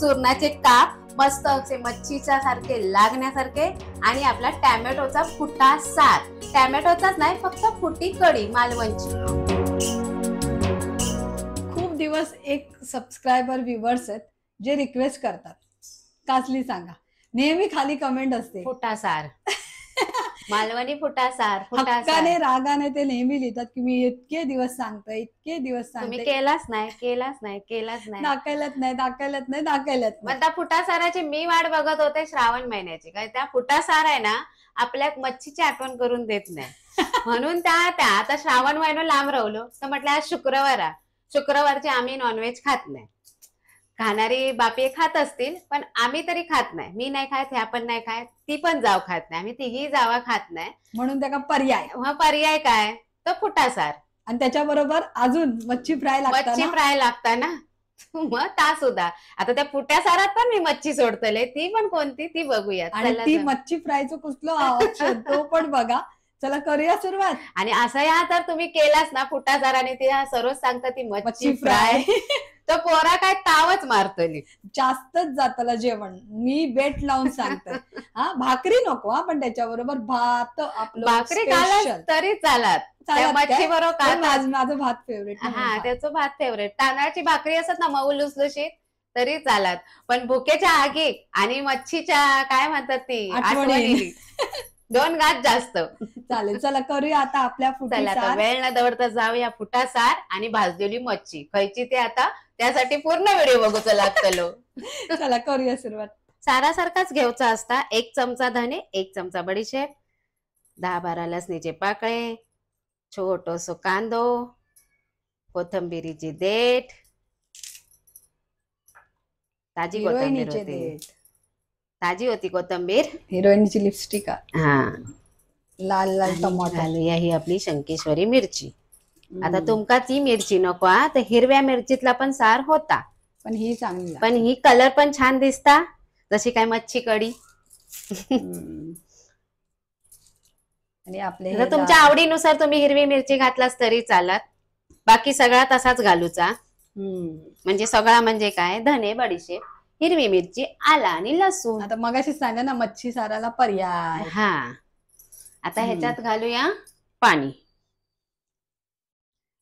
सुरणाचे काप मस्त असे मच्छीच्या सारखे लागण्यासारखे आणि आपला टॅमॅटोचा फुटा सार, टॅमॅटोचाच नाही फक्त फुटी कढी मालवणची. खूप दिवस एक सबस्क्रायबर व्ह्युअर्स आहेत जे रिक्वेस्ट करतात कासली सांगा. नेहमी खाली कमेंट असते फुटा सार मालवणी फुटा सार. हक्काने रागाने ते नेहमी लिहितात की मी इतके दिवस सांगते इतके दिवस तुम्ही सांगते, केलाच नाही दाखवलत नाही. मग त्या फुटा साराची मी वाट बघत होते श्रावण महिन्याची. काय त्या फुटा सार आहे ना आपल्या मच्छीची आठवण करून देत नाही म्हणून त्या आता श्रावण महिना लांब राहिलो तर म्हटलं आज शुक्रवारची आम्ही नॉनव्हेज खात नाही. खाणारी बापी खात असतील पण आम्ही तरी खात नाही. मी नाही खात, ह्या पण नाही खात, ती पण जाव खात नाही, आम्ही तिघी जावा खात नाही. म्हणून त्याला पर्याय पर्याय काय तर फुटा सार आणि त्याच्याबरोबर अजून मच्छी फ्राय लागता ना. मग ता सुद्धा आता त्या फुट्या सारात पण मी मच्छी सोडतले, ती पण कोणती ती बघूया. आणि ती मच्छी फ्रायचं कुठलं ऑप्शन तो पण बघा. चला करूया सुरुवात. आणि असं या तर तुम्ही केलाच ना फुटा साराने ती सर्वच सांगता ती मच्छी फ्राय तर पोरा काय तावच मारतली. जास्तच जातला जेवण मी बेट लावून सांगते. हा भाकरी नको हा पण त्याच्याबरोबर भात आपलं भाकरी खाला तरी चालत मच्छी बरोबर. माझं भात फेवरेट. हा त्याचं भात फेवरेट. तांदळाची भाकरी असत ना मऊ लुसलुशीत तरी चालत पण भुकेच्या आगी आणि मच्छीच्या काय म्हणतात ती आठवणी दोन घात जास्त चालेल. चला करूया आता आपल्या फुटा. वेळ न दवडता जाऊया फुटा सार आणि भाजलेली मच्छी खायची ते आता त्यासाठी पूर्ण व्हिडिओ बघूच लागतलो. चला करूया सुरुवात. सारासारखाच घेऊचा असता 1 चमचा धने, 1 चमचा बडीशेप, 10-12 लसणीचे पाकळे, छोटोसो कांदो, कोथंबिरीची देठ, ताजी कोथंबीर होती, ताजी होती कोथंबीर. हिरोईनची लिपस्टिक. हा लाल लाल टमाटर घालूया ही आपली शंकेश्वरी मिरची. आता तुमका ती मिरची नको तर हिरव्या मिरचीतला पण सार होता पण ही चांगली, पण ही कलर पण छान दिसता जशी काय मच्छी कढी. आणि आपले तुमच्या आवडीनुसार तुम्ही हिरवी मिरची घातलास तरी चालत. बाकी सगळा तसाच घालूचा. म्हणजे सगळा म्हणजे काय धने, बडीशेप, हिरवी मिरची, आला आणि लसूण. आता मगाशी सांगा ना मच्छी साराला पर्याय. हा आता ह्याच्यात घालूया पाणी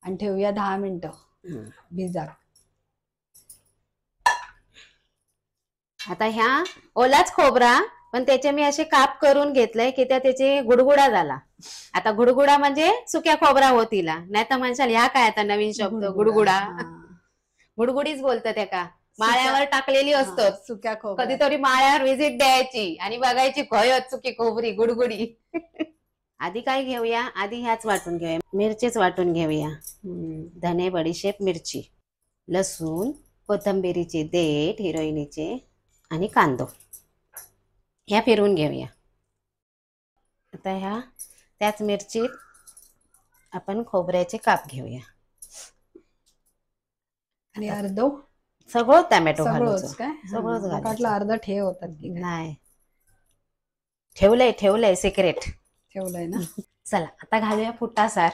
आणि ठेवूया 10 मिनिटं भिजा. आता ह्या ओलाच खोबरा पण त्याचे मी असे काप करून घेतलंय की त्याचे गुडगुडा झाला. आता गुडगुडा म्हणजे सुक्या खोबरा होतीला, नाही तर म्हणशाल ह्या काय आता नवीन शब्द गुडगुडा. गुडगुडीच बोलतात त्या का माळ्यावर टाकलेली असतो सुक्या खोबरा. कधीतरी माळ्यावर व्हिजिट द्यायची आणि बघायची खयच सुकी खोबरी गुडगुडी. आधी काय घेऊया, आधी ह्याच वाटून घेऊया, मिरचीच वाटून घेऊया. धने, बडीशेप, मिरची, लसूण, कोथंबिरीची देठ हिरोईनीचे आणि कांदो ह्या फिरवून घेऊया. आता ह्या त्याच मिरचीत आपण खोबऱ्याचे काप घेऊया आणि अर्धो सगळं टॅमॅटो घालूचं. सगळंच घातलं. अर्ध ठेव होतात नाही ठेवलंय सिक्रेट ठेवलंय ना. चला आता घालूया फुटा सार.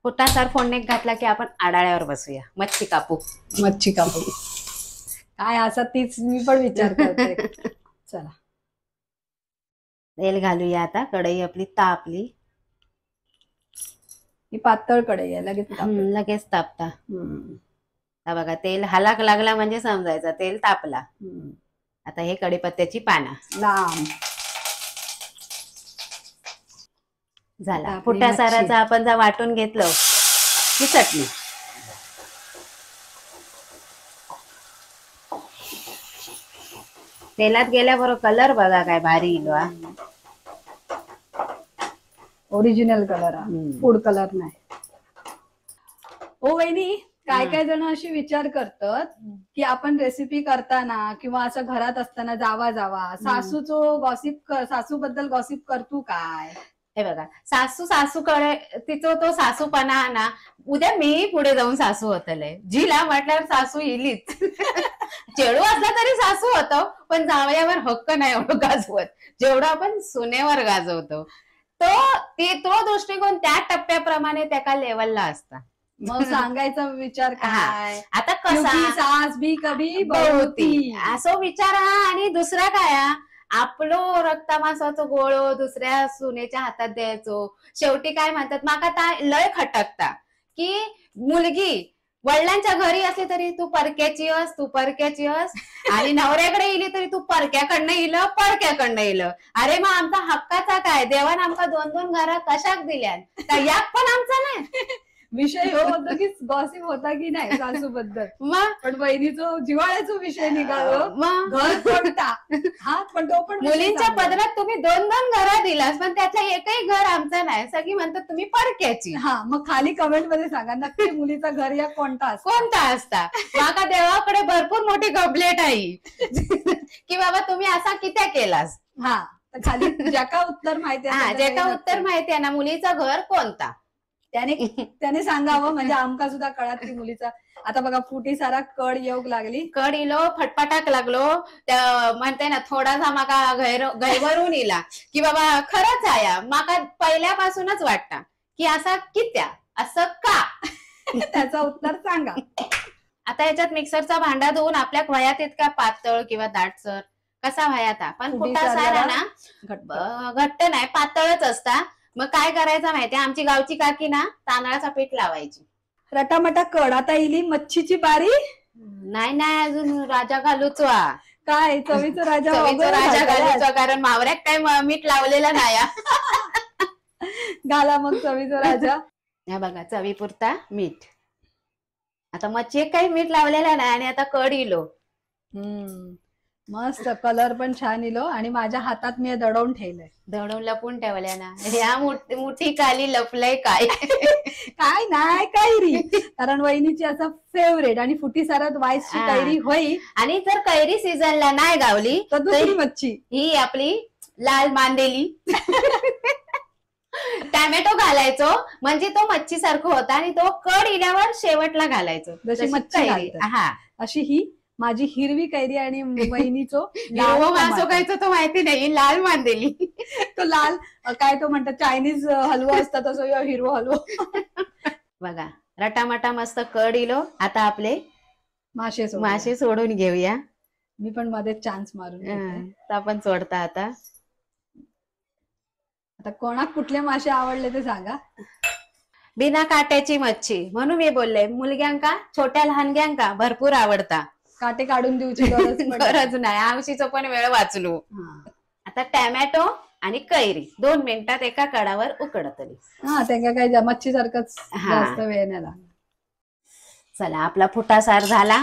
फुटा सार फोडणीत घातला की आपण आडाळ्यावर बसूया. मच्छी कापू काय असा तीच मी पण विचार करते. चला तेल घालूया. आता कढई आपली तापली. ही पातळ कढई आहे लगेच तापता. बघा तेल हालाक लागला म्हणजे समजायचं तेल तापला. आता हे कढीपत्त्याची पानं लांब झाला. फुट्या साराचा आपण जर वाटून घेतलं की चटणी. तेलात गेल्याबरोबर कलर बघा काय भारी इलो. ओरिजिनल कलर, फूड कलर नाही. ओ वहिनी, काय जण अशी विचार करतात की आपण रेसिपी करताना किंवा असं घरात असताना जावा सासू बद्दल गॉसिप करतो काय. हे बघा सासूकडे तिचं तो सासूपणा ना उद्या मी पुढे जाऊन सासू होतलय. जिला म्हटल्यावर सासू येईलीच. चेडू असला तरी सासू होतो पण जावयावर हक्क नाही एवढं गाजवत जेवढं आपण सुनेवर गाजवतो. तो दृष्टिकोन त्या टप्प्याप्रमाणे त्या लेवलला असता. मग सांगायचा विचार काय, आता क्योंकि कसा सास भी कभी बहू बहुती थी. असो विचार हा. आणि दुसरा काय हा, आपलो रक्तामासाचो गोळो दुसऱ्या सुनेच्या हातात द्यायचो. शेवटी काय म्हणतात माका लय खटकता की मुलगी वडिलांच्या घरी असली तरी तू परक्याची अस, तू परक्याची अस, आणि नवऱ्याकडे इली तरी तू परक्याकडनं इलं, परक्याकडनं इलं. अरे मग आमचा हक्काचा काय, देवान आमका 2-2 घरा कशाक दिल्या, याक पण आमचा नाही. विषय हो होतो की गॉसिप होता की नाही सासूबद्दल, मग पण बहिणीचो जिव्हाळ्याचा विषय निघालो. मग घर कोणता हा, पण तो पण विषय मुलींच्या चांगला. पदरात तुम्ही 2-2 घरा दिलास, पण त्यातलं एकही घर आमचं नाही. सगळी म्हणतात तुम्ही परक्याची. हा, मग खाली कमेंट मध्ये सांगा नक्की मुलीचा घर या कोणता असतो. कोणता असता. माका देवाकडे भरपूर मोठी कंप्लेंट आहे की बाबा तुम्ही असा कित्या केलास. हा, तर खाली ज्याका उत्तर माहिती हा, आहे जे का उत्तर माहिती आहे ना मुलीचं घर कोणता, त्याने सांगावं, म्हणजे आमका सुद्धा कळत की मुलीचा. आता बघा फुटी सारा कड येऊक लागली. कड इलो, फटफटाक लागलो. म्हणते ना थोडासा माका गैवरून इला की बाबा खरंच आहे. माका पहिल्यापासूनच वाटतं की असा कित्या, असं का. त्याचा उत्तर सांगा. आता याच्यात मिक्सरचा भांडा धुवून आपल्या वयात इतका पातळ किंवा दाटसर कसा व्हायाचा, पण फुटी फुटा सार आहे ना घट्ट. घट्ट नाही पातळच असता. मग काय करायचं माहितीये, आमची गावची काकी ना तांदळाचा पीठ लावायची. रटामटा कड. आता इली मच्छीची बारी. नाही अजून राजा घालूचो हा. काय चवीचं राजा चवीचं राजा घालूचो, कारण मावऱ्यात काय मीठ लावलेलं नाही हा. घाला मग चवीचं राजा. हे बघा चवीपुरता मीठ. आता मच्छी काही मीठ लावलेला नाही आणि आता कड इलो. मस्त कलर पण छान इलो, आणि माझ्या हातात मी दडवून ठेवलंय. दडवून लपून ठेवल्या ना. ह्या मुठी काली लपलंय काय. काय नाही कैरी, कारण वहिनीची असा फेवरेट आणि फुटी सारात वाईसची हा. कैरी होई. आणि जर कैरी सीझनला नाही गावली तर दुसरी मच्छी ही आपली लाल मांदेली. टॅमॅटो घालायचो म्हणजे तो मच्छी सारखं होता, आणि तो कड इल्यावर शेवटला घालायचो जशी मच्छी कैरी. घालतात. हा, अशी ही माझी हिरवी कैरी आणि वहिनीचो हिरवं मासो खायचो तो माहिती नाही, लाल मांदेली. तो लाल काय तो म्हणतात चायनीज हलवा असता तसं ह्यो हिरवा हलवा. बघा रटामटा मस्त कड इलो. आता आपले मासे सोडून घेऊया. मी पण मध्ये चान्स मारून घेते. आपण सोडता आता. आता कोणाक कुठले मासे आवडले ते सांगा. बिना काट्याची मच्छी म्हणून मी बोलले, मुलग्यांका छोट्या लहानग्यांका भरपूर आवडता. काटे काढून देऊची गरज पडत गरज नाही, आवशीचा पण वेळ वाचलो. आता टॅमॅटो आणि कैरी 2 मिनिटात एका कडावर उकडतली. हा, त्यांना काही मच्छी सारखंच जास्त वेळ नाही लागला. चला आपला फुटा सार झाला.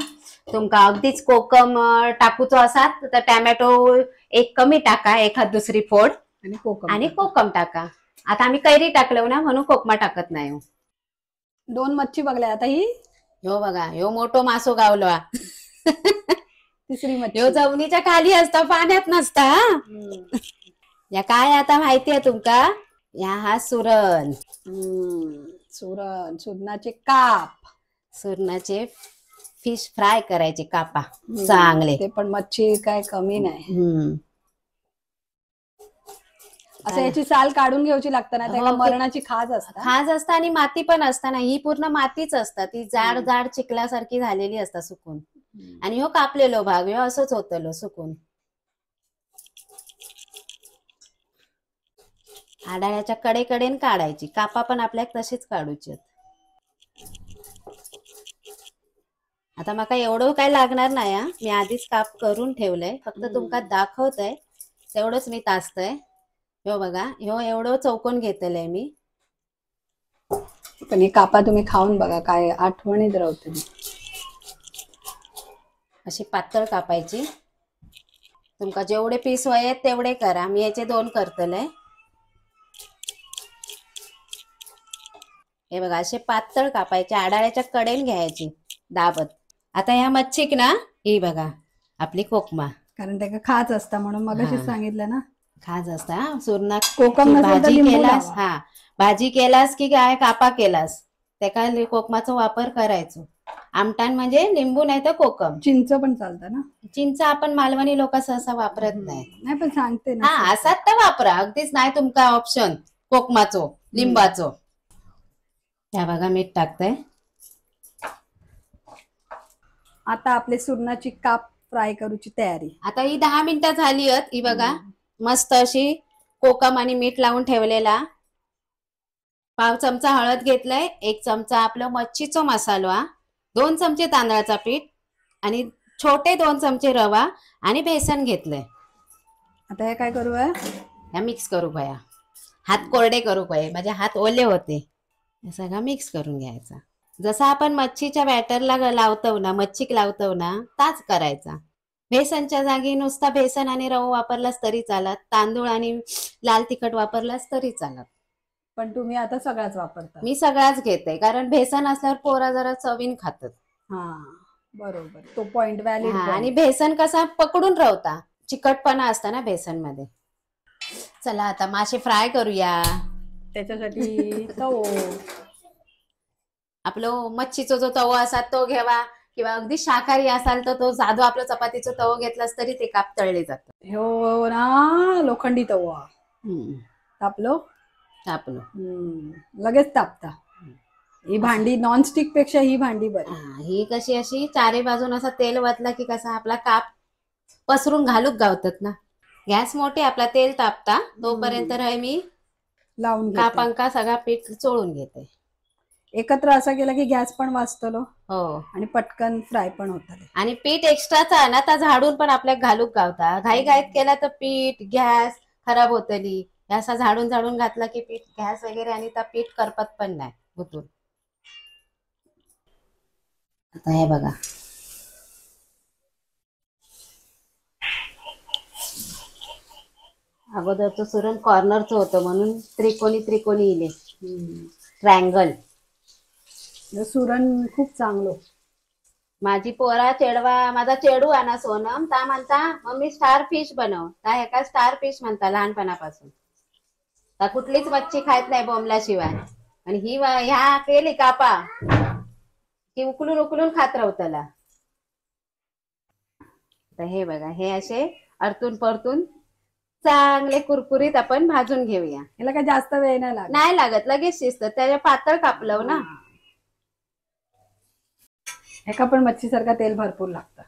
तुमका अगदीच कोकम टाकूचो असात तर टॅमॅटो एक कमी टाका, एखाद दुसरी फोड, आणि कोकम टाका. आता आम्ही कैरी टाकलो ना म्हणून कोकमा टाकत नाही. 2 मच्छी बघल्या. आता ही ह्यो बघा, ह्यो मोठो मासो गावलो. तिसरी मच्छी ह्यो जमिनीच्या खाली असता, पाण्यात नसता. या काय आता माहितीये तुमका, या हा सुरण. सुरणाचे काप. सुरणाचे फिश फ्राय करायचे कापा चांगले. ते पण मच्छी काय कमी नाही. असं याची साल काढून घ्यायची लागतं ना, त्याला मरणाची खाज असता आणि माती पण असता ना. ही पूर्ण मातीच असता, ती जाड जाड चिखलासारखी झालेली असता सुकून. आणि ह्यो कापलेलो भाग ह्यो असंच होतलो सुकून. आडाळ्याच्या कडेकडेन काढायची. कापा पण आपल्याक तशीच काढूची. आता माका एवढं काय लागणार नाही हा, मी आधीच काप करून ठेवलंय. फक्त तुमका दाखवतय तेवढंच मी तासतय. ह्यो बघा, ह्यो एवढं चौकोन घेतलंय मी. पण हे कापा तुम्ही खाऊन बघा, काय आठवणीत राहते. अशी पातळ कापायची. तुमका जेवढे पीस हवे तेवढे करा. मी याचे 2 करतले. हे बघा असे पातळ कापायचे, आडाळ्याच्या कडेन घ्यायची दाबत. आता ह्या मच्छीक ना, ही बघा आपली कोकमा, कारण त्याला खाज असता म्हणून मगाशीच सांगितलं ना, खाज असता. सुरणा कोकम भाजी केलास, हा भाजी केलास की काय कापा केलास, त्याका कोकमाचा वापर करायचो. आमटाण म्हणजे लिंबू नाही तर कोकम. चिंच पण चालतं ना. चिंच आपण मालवणी लोक सहसा वापरत नाही. पण सांगते ना, हा असाच तर वापरा. अगदीच नाही तुमका ऑप्शन कोकमाचो लिंबाचो. या बघा मीठ टाकतंय. आता आपले सुरणाची काप फ्राय करूची तयारी. आता ही 10 मिनिटं झाली आहेत. ही बघा मस्त अशी कोकम आणि मीठ लावून ठेवलेला. पाव चमचा हळद घेतलाय, 1 चमचा आपलं मच्छीचा मसाला, 2 चमचे तांदळाचा पीठ आणि छोटे 2 चमचे रवा आणि बेसन घेतलंय. आता हे काय करू आहे? ह्या मिक्स करू भया. हात कोरडे करू पाहिजे, माझे हात ओले होते. हे सगळं मिक्स करून घ्यायचा. जसा आपण मच्छीच्या बॅटरला लावतो ना, मच्छीक लावतो ना, ताच करायचा. बेसनच्या जागी नुसता बेसन आणि रवा वापरलास तरी चालत, तांदूळ आणि लाल तिखट वापरलास तरी चालत. पण तुम्ही आता सगळाच वापरता. मी सगळाच घेते, कारण बेसन असल्यावर पोरा जरा चवीन खातात. हा बरोबर, तो पॉइंट व्हॅलिड. आणि बेसन कसा पकडून राहता, चिकटपणा असता ना बेसन मध्ये. चला आता मासे फ्राय करूया. त्याच्यासाठी तवो, आपलं मच्छीचा जो तवा असा तो घ्यावा, किंवा अगदी शाकाहारी असाल तर तो साधो आपलं चपातीचा तवा घेतलास तरी ते काप तळले जातात. ह्यो ना लोखंडी तवा तापलो लगेच तापता. ही भांडी नॉनस्टिक पेक्षा ही भांडी बरी. ही कशी अशी चारी बाजून असं तेल वतला की कसा आपला काप पसरून घालूक गावतात ना. गॅस मोठी, आपला तेल तापता तोपर्यंत मी लावून कापांका सगळा पीठ चोळून घेते. एकत्र असा केला की गॅस पण वाचतलो हो, आणि पटकन फ्राय पण होत. आणि पीठ एक्स्ट्राचा ना तर झाडून पण आपल्या घालूक गावता. घाई घाईत केला तर पीठ गॅस खराब होतली. असा झाडून झाडून घातला की पीठ गॅस वगैरे आणि त्या पीठ करपत पण नाही होतून. आता हे बघा, अगोदरचं सुरण कॉर्नरचं होतं म्हणून त्रिकोणी इले ट्रायंगल. सुरण खूप चांगलं. माझी पोरा चेडवा, माझा चेडू आणा सोनम ता म्हणता मम्मी स्टार फिश बनव. ता ह्याका स्टार फिश म्हणता लहानपणापासून. ता कुठलीच मच्छी खायत नाही बोंबल्याशिवाय. आणि ही ह्या केली कापा की उकलून उकलून खात राहतला. तर हे बघा, हे असे अडतून परतून चांगले कुरकुरीत आपण भाजून घेऊया. याला काय जास्त वेळ नाही लागत, लगेच शिजत. त्याच्या पातळ कापलं ना. एका पण मच्छी सारखा तेल भरपूर लागतं.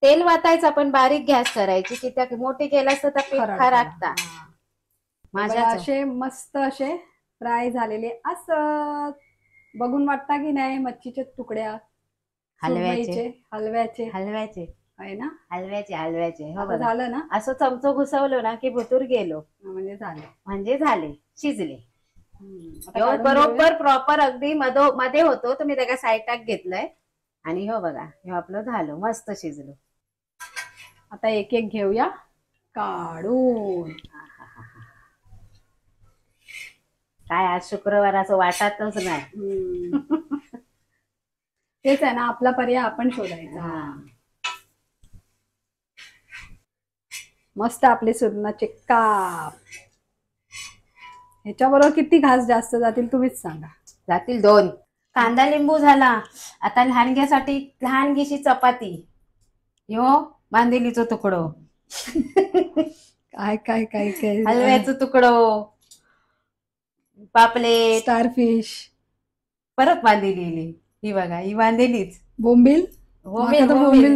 तेल वाटायचं पण बारीक गॅस करायची की त्या मोठी केलास तर पीठ खराकता. माझ्या असे मस्त असे फ्राय झालेले असं बघून वाटता की नाही मच्छीचे तुकड्या हलव्याचे आहे ना. हलव्याचे हो, झालं ना. असं चमचो घुसवलो ना की भुतूर गेलो म्हणजे झाले शिजले. बरोबर प्रॉपर अगदी मध्ये होतो. तुम्ही त्याला साईटाक घेतलंय आणि हो बघा, हे आपलं झालं मस्त शिजलो. आता एक एक घेऊया काढून. काय आज शुक्रवार असं वाटतच नाही. तेच आहे ना, आपला पर्याय आपण शोधायचा. मस्त आपले सुरणाचे काप. ह्याच्याबरोबर किती घास जास्त जातील तुम्हीच सांगा. जातील 2. कांदा लिंबू झाला. आता लहानग्यासाठी लहानगीशी चपाती, यो बांधिलीचो तुकडो, काय काय काय काय हलव्याचं तुकडो, पापलेट, स्टारफिश, परत बांधिलेली. ही बघा, ही बांधिलीच. बोंबीलच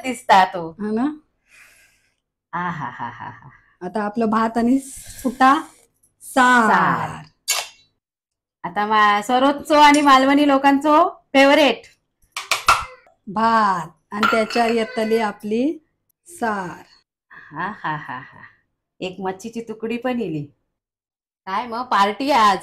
दिसता तो ना. आता आपलं भात आणि फुटा सार. आता सरोजचो आणि मालवणी लोकांचो फेवरेट भात आणि त्याच्या येतली आपली सार. एक मच्छीची तुकडी पण इली. काय मग पार्टी आज.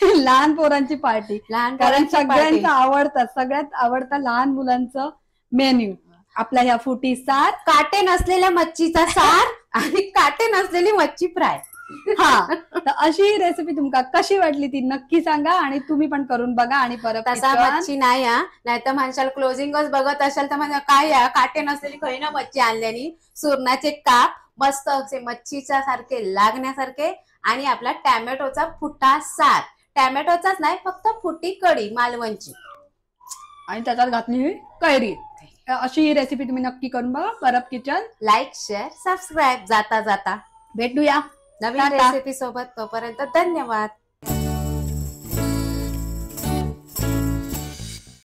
लहान पोरांची पार्टी. कारण सगळ्यात आवडता लहान मुलांचं मेन्यू आपला ह्या फुटी सार, काटे नसलेल्या मच्छीचा सार आणि काटे नसलेली मच्छी फ्राय. तर अशी रेसिपी तुमका कशी वाटली ती नक्की सांगा आणि तुम्ही पण करून बघा. आणि परत तसा मच्छी नाही नाही तर म्हणशाल क्लोजिंगच बघत असाल तर म्हणजे काय या काटे नसलेली खरी ना मच्छी आणल्यानी. सुरणाचे काप मस्त असे मच्छीच्या सारखे लागण्यासारखे आणि आपला टॅमॅटोचा फुटा सार. टॅमॅटोचाच नाही, फक्त फुटी कढी मालवणची आणि त्याच्यात घातली कैरी. अशी ही रेसिपी तुम्ही नक्की करून बघा. Parab kitchen like share subscribe. जाता जाता भेटूया नवीन रेसिपी सोबत. तोपर्यंत धन्यवाद.